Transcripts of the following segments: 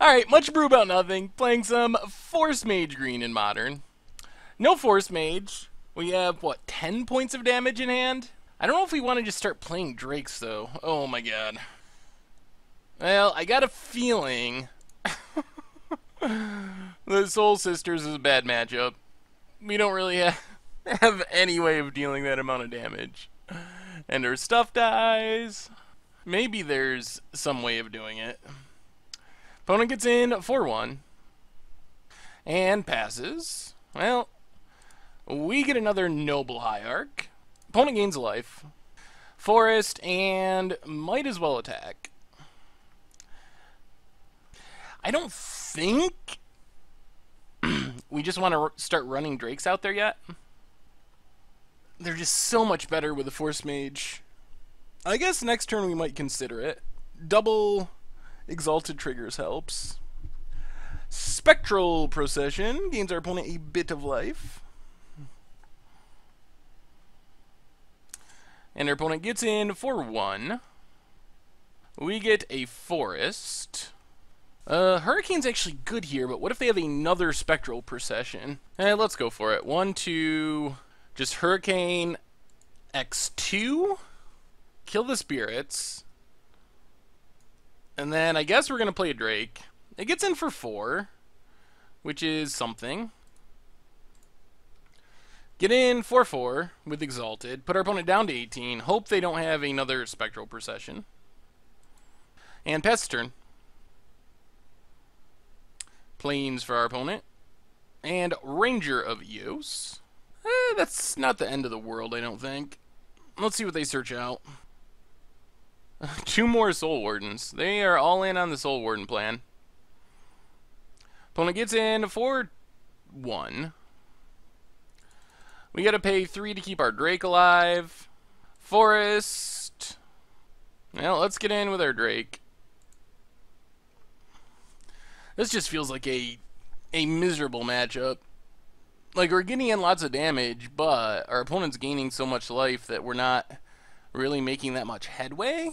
Alright, much brew about nothing. Playing some Forcemage green in Modern. No Forcemage. We have, what, 10 points of damage in hand? I don't know if we want to just start playing Drakes, though. Oh my god. Well, I got a feeling the Soul Sisters is a bad matchup. We don't really have any way of dealing that amount of damage. And her stuff dies. Maybe there's some way of doing it. Opponent gets in 4-1. And passes. Well, we get another Noble Hierarch. Opponent gains a life. Forest, and might as well attack. I don't think we just want to start running Drakes out there yet. They're just so much better with the Forcemage. I guess next turn we might consider it. Double Exalted triggers helps. Spectral Procession gains our opponent a bit of life. And our opponent gets in for 1. We get a Forest. Hurricane's actually good here, but what if they have another Spectral Procession? Let's go for it. 1, 2, just Hurricane X2. Kill the spirits. And then I guess we're going to play a Drake. It gets in for 4, which is something. Get in 4-4 with Exalted. Put our opponent down to 18. Hope they don't have another Spectral Procession. And pass the turn. Plains for our opponent. And Ranger of Eos. That's not the end of the world, I don't think. Let's see what they search out. 2 more Soul Wardens. They are all in on the Soul Warden plan. Opponent gets in for 1. We gotta pay 3 to keep our Drake alive. Forest. Well, let's get in with our Drake. This just feels like a miserable matchup. Like, we're getting in lots of damage, but our opponent's gaining so much life that we're not really making that much headway.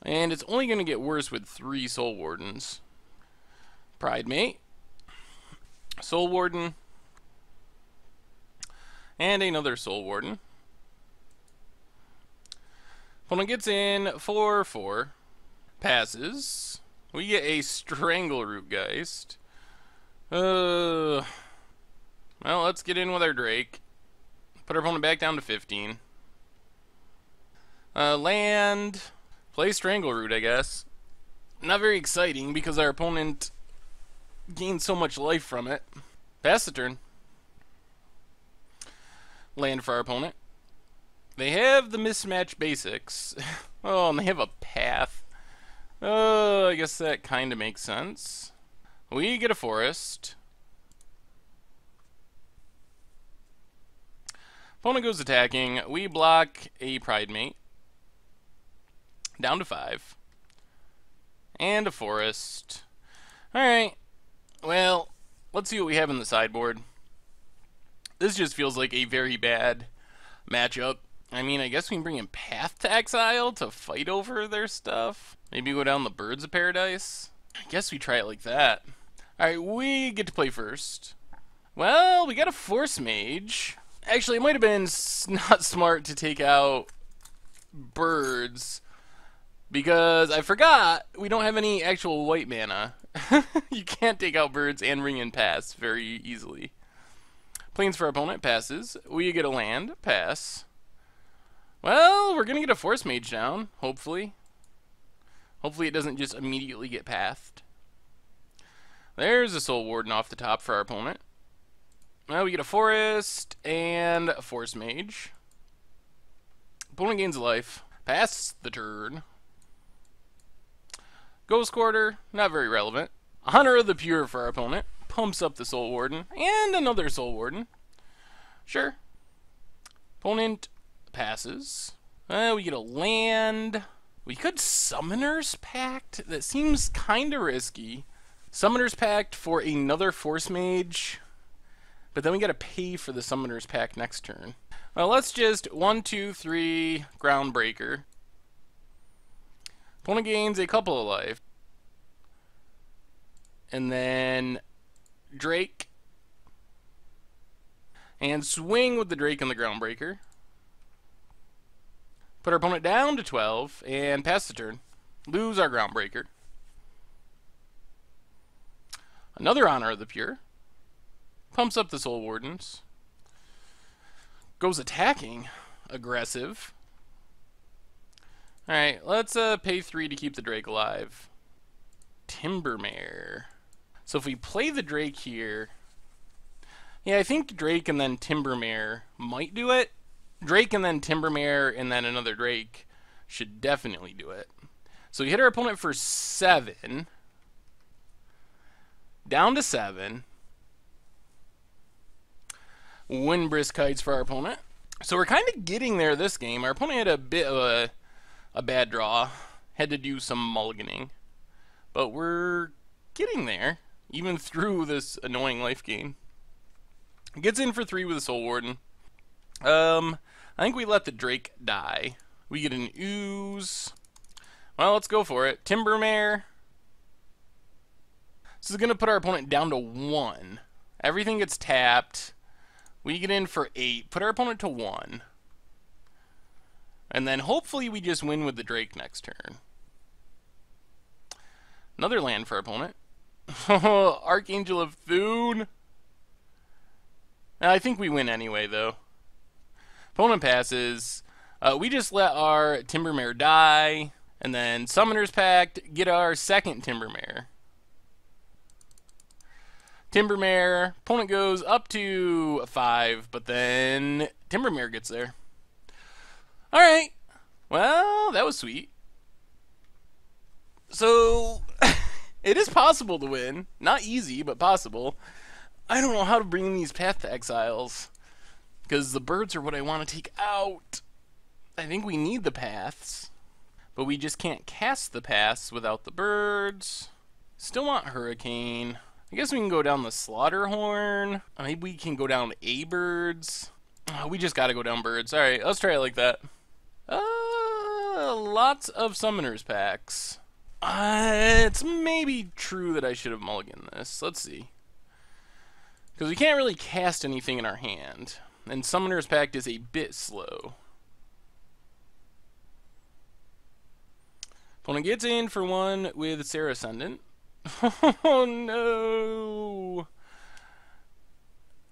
And it's only going to get worse with 3 Soul Wardens. Pridemate. Soul Warden. And another Soul Warden. Opponent gets in 4-4. Passes. We get a Strangleroot Geist. Well, let's get in with our Drake. Put our opponent back down to 15. Land. Play Strangleroot, I guess. Not very exciting because our opponent gained so much life from it. Pass the turn. Land for our opponent. They have the mismatch basics. Oh, and they have a path. Oh, I guess that kind of makes sense. We get a Forest. Opponent goes attacking. We block a Pridemate. Down to 5. And a Forest. Alright. Well, let's see what we have in the sideboard. This just feels like a very bad matchup. I mean, I guess we can bring in Path to Exile to fight over their stuff. Maybe go down the Birds of Paradise. I guess we try it like that. Alright, we get to play first. Well, we got a Forcemage. Actually, it might have been not smart to take out Birds, because I forgot we don't have any actual white mana. You can't take out Birds and ring in Pass very easily. Plains for our opponent, passes. We get a land, pass. Well, we're going to get a Forcemage down, hopefully. Hopefully it doesn't just immediately get pathed. There's a Soul Warden off the top for our opponent. Well, we get a Forest and a Forcemage. Opponent gains a life. Pass the turn. Ghost Quarter, not very relevant. Hunter of the Pure for our opponent. Pumps up the Soul Warden. And another Soul Warden. Sure. Opponent passes. We get a land. We could Summoner's Pact. That seems kind of risky. Summoner's Pact for another Forcemage. But then we gotta pay for the Summoner's Pact next turn. Well, let's just 1, 2, 3 Groundbreaker. Opponent gains a couple of life. And then Drake. And swing with the Drake and the Groundbreaker. Put our opponent down to 12 and pass the turn. Lose our Groundbreaker. Another Honor of the Pure. Pumps up the Soul Wardens. Goes attacking. Aggressive. Alright, let's pay 3 to keep the Drake alive. Timbermare. So if we play the Drake here... Yeah, I think Drake and then Timbermare might do it. Drake and then Timbermare and then another Drake should definitely do it. So we hit our opponent for 7. Down to 7. Win brisk kites for our opponent. So we're kind of getting there this game. Our opponent had a bit of a bad draw. Had to do some mulliganing. But we're getting there, even through this annoying life gain. Gets in for 3 with a Soul Warden. I think we let the Drake die. We get an Ooze. Well, let's go for it. Timbermare. This is going to put our opponent down to 1. Everything gets tapped. We get in for 8. Put our opponent to 1. And then hopefully we just win with the Drake next turn. Another land for our opponent. Archangel of Thune. I think we win anyway, though. Opponent passes. We just let our Timbermare die. And then Summoner's Pact, get our second Timbermare. Timbermare. Opponent goes up to 5, but then Timbermare gets there. Alright. Well, that was sweet. So, it is possible to win. Not easy, but possible. I don't know how to bring these Path to Exiles, because the birds are what I want to take out. I think we need the paths, but we just can't cast the paths without the birds. Still want Hurricane. I guess we can go down the Slaughterhorn. Maybe we can go down A-Birds. We just gotta go down birds. Alright, let's try it like that. Lots of Summoners packs. It's maybe true that I should have mulliganed this. Let's see. Because we can't really cast anything in our hand. And Summoner's Pact is a bit slow. Opponent gets in for 1 with Sarah Ascendant. Oh no!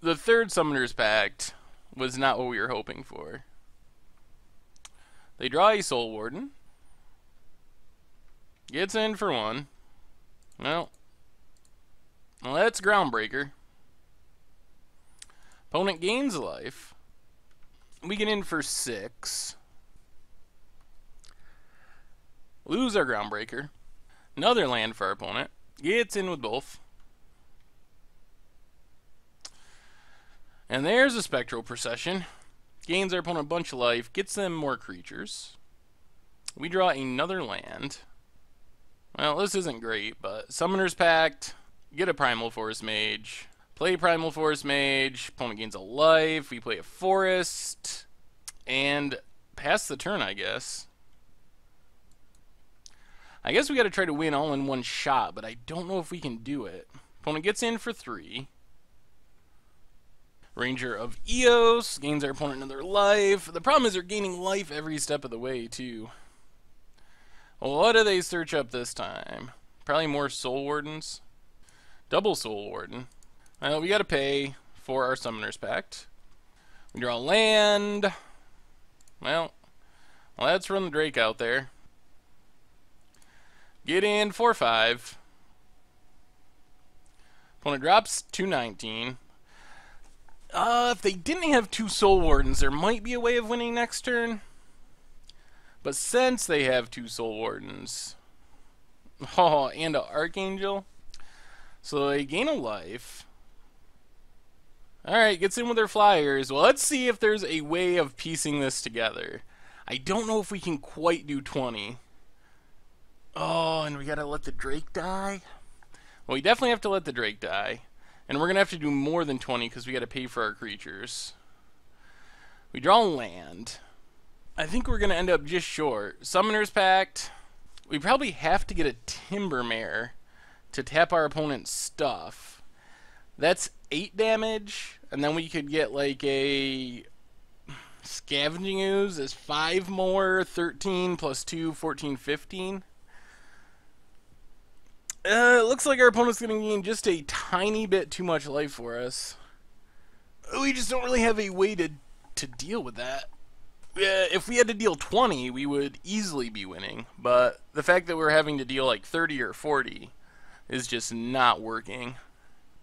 The third Summoner's Pact was not what we were hoping for. They draw a Soul Warden. Gets in for 1. Well, that's Groundbreaker. Opponent gains a life. We get in for 6. Lose our Groundbreaker. Another land for our opponent. Gets in with both. And there's a Spectral Procession. Gains our opponent a bunch of life. Gets them more creatures. We draw another land. Well, this isn't great, but Summoner's Pact. Get a Primal Forcemage. Play Primal Forcemage. Opponent gains a life. We play a Forest. And pass the turn, I guess. I guess we got to try to win all in one shot, but I don't know if we can do it. Opponent gets in for 3. Ranger of Eos. Gains our opponent another life. The problem is they're gaining life every step of the way, too. What do they search up this time? Probably more Soul Wardens. Double Soul Warden. Well, we got to pay for our Summoner's Pact. We draw land. Well, let's run the Drake out there. Get in for 5. Opponent drops 219. If they didn't have 2 Soul Wardens, there might be a way of winning next turn. But since they have 2 Soul Wardens, and an Archangel, so they gain a life. Alright, gets in with their flyers. Well, let's see if there's a way of piecing this together. I don't know if we can quite do 20. Oh, and we gotta let the Drake die? Well, we definitely have to let the Drake die. And we're gonna have to do more than 20 because we gotta pay for our creatures. We draw land. I think we're gonna end up just short. Summoner's Pact. We probably have to get a Timbermare to tap our opponent's stuff. That's 8 damage, and then we could get like a Scavenging Ooze is 5 more, 13 plus 2, 14, 15. It looks like our opponent's going to gain just a tiny bit too much life for us. We just don't really have a way to deal with that. If we had to deal 20, we would easily be winning. But the fact that we're having to deal like 30 or 40 is just not working.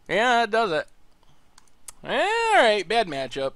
Yeah, that does it. Alright, bad matchup.